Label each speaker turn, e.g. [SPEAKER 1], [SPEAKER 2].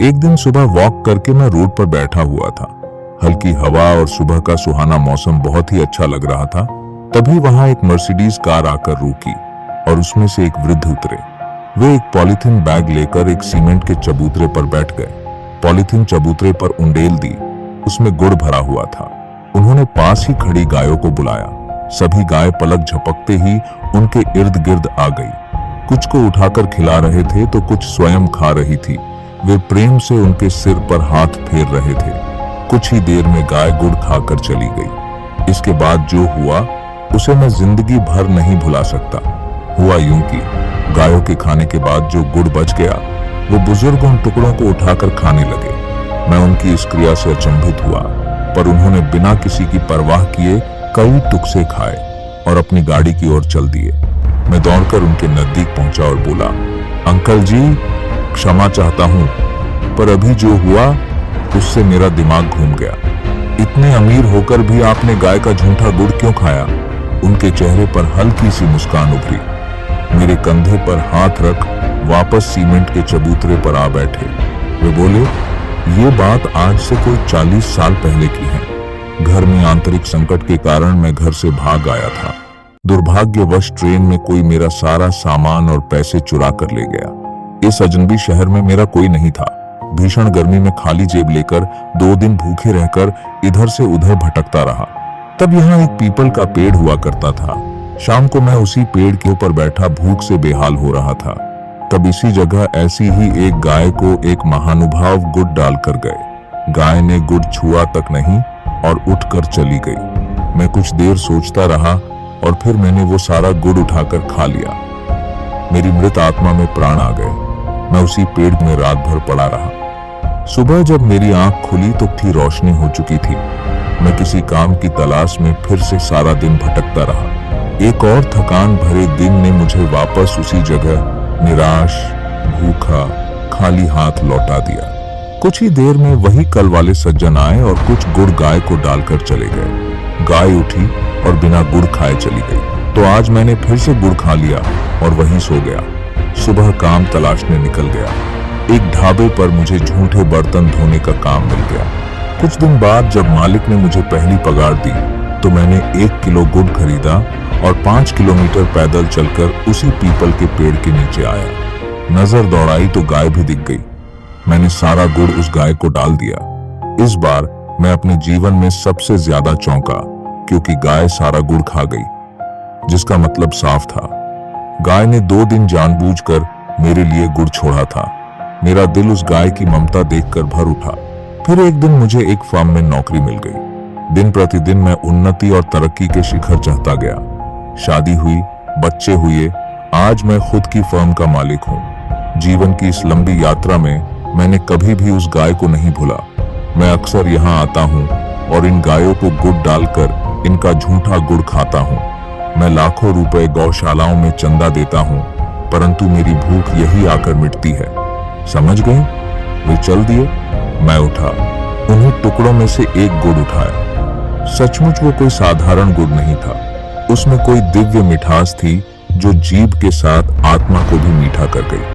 [SPEAKER 1] एक दिन सुबह वॉक करके मैं रोड पर बैठा हुआ था। हल्की हवा और सुबह का सुहाना मौसम बहुत ही अच्छा लग रहा था। तभी वहां एक मर्सिडीज कार आकर रुकी और उसमें से एक वृद्ध उतरे। वे एक पॉलीथीन बैग लेकर एक सीमेंट के चबूतरे पर बैठ गए। पॉलीथीन चबूतरे पर उंडेल दी, उसमें गुड़ भरा हुआ था। उन्होंने पास ही खड़ी गायों को बुलाया। सभी गाय पलक झपकते ही उनके इर्द गिर्द आ गई। कुछ को उठाकर खिला रहे थे तो कुछ स्वयं खा रही थी। वे प्रेम से उनके सिर पर हाथ फेर रहे थे। कुछ ही देर में गाय गुड़ खाकर चली गई। इसके बाद जो हुआ उसे मैं जिंदगी भर नहीं भुला सकता। हुआ यूं कि गायों के खाने के बाद जो गुड़ बच गया वो बुजुर्ग उन टुकड़ों को उठाकर खाने लगे। मैं उनकी इस क्रिया से अचंभित हुआ, पर उन्होंने बिना किसी की परवाह किए कई टुकसे खाए और अपनी गाड़ी की ओर चल दिए। मैं दौड़कर उनके नजदीक पहुंचा और बोला, अंकल जी, क्षमा चाहता हूं, पर अभी जो हुआ उससे मेरा दिमाग घूम गया। इतने अमीर होकर भी आपने गाय का झूठा गुड़ क्यों खाया? उनके चेहरे पर हल्की सी मुस्कान उभरी। मेरे कंधे पर हाथ रख वापस सीमेंट के चबूतरे पर आ बैठे। वे बोले, ये बात आज से कोई 40 साल पहले की है। घर में आंतरिक संकट के कारण मैं घर से भाग आया था। दुर्भाग्यवश ट्रेन में कोई मेरा सारा सामान और पैसे चुरा कर ले गया। इस अजनबी शहर में मेरा कोई नहीं था। भीषण गर्मी में खाली जेब लेकर 2 दिन भूखे रहकर इधर से उधर भटकता रहा। तब यहाँ एक पीपल का पेड़ हुआ करता था। शाम को मैं उसी पेड़ के ऊपर बैठा भूख से बेहाल हो रहा था। तब इसी जगह ऐसी ही एक गाय को एक महानुभाव गुड़ डालकर गए। गाय ने गुड़ छुआ तक नहीं और उठकर चली गई। मैं कुछ देर सोचता रहा और फिर मैंने वो सारा गुड़ उठाकर खा लिया। मेरी मृत आत्मा में प्राण आ गए। मैं उसी पेड़ में रात भर पड़ा रहा। सुबह जब मेरी आंख खुली तो थी रोशनी हो चुकी थी। मैं किसी काम की तलाश में फिर से सारा दिन भटकता रहा। एक और थकान भरे दिन ने मुझे वापस उसी जगह निराश, भूखा, खाली हाथ लौटा दिया। कुछ ही देर में वही कल वाले सज्जन आए और कुछ गुड़ गाय को डालकर चले गए। गाय उठी और बिना गुड़ खाए चली गई। तो आज मैंने फिर से गुड़ खा लिया और वहीं सो गया। सुबह काम तलाशने निकल गया। एक ढाबे पर मुझे झूठे बर्तन धोने का काम मिल गया। कुछ दिन बाद जब मालिक ने मुझे पहली पगार दी तो मैंने 1 किलो गुड़ खरीदा और 5 किलोमीटर पैदल चलकर उसी पीपल के पेड़ के नीचे आया। नजर दौड़ाई तो गाय भी दिख गई। मैंने सारा गुड़ उस गाय को डाल दिया। इस बार मैं अपने जीवन में सबसे ज्यादा चौंका, क्योंकि गाय सारा गुड़ खा गई, जिसका मतलब साफ था, गाय ने 2 दिन जानबूझकर मेरे लिए गुड़ छोड़ा था। मेरा दिल उस गाय की ममता देखकर भर उठा। फिर एक दिन मुझे एक फर्म में नौकरी मिल गई। दिन प्रतिदिन मैं उन्नति और तरक्की के शिखर चाहता गया। शादी हुई, बच्चे हुए, आज मैं खुद की फर्म का मालिक हूँ। जीवन की इस लंबी यात्रा में मैंने कभी भी उस गाय को नहीं भूला। मैं अक्सर यहाँ आता हूँ और इन गायों को गुड़ डालकर इनका झूठा गुड़ खाता हूँ। मैं लाखों रुपए गौशालाओं में चंदा देता हूँ, परंतु मेरी भूख यही आकर मिटती है। समझ गए? वे चल दिए। मैं उठा, उन्हीं टुकड़ों में से एक गुड़ उठाया। सचमुच वो कोई साधारण गुड़ नहीं था। उसमें कोई दिव्य मिठास थी जो जीभ के साथ आत्मा को भी मीठा कर गई।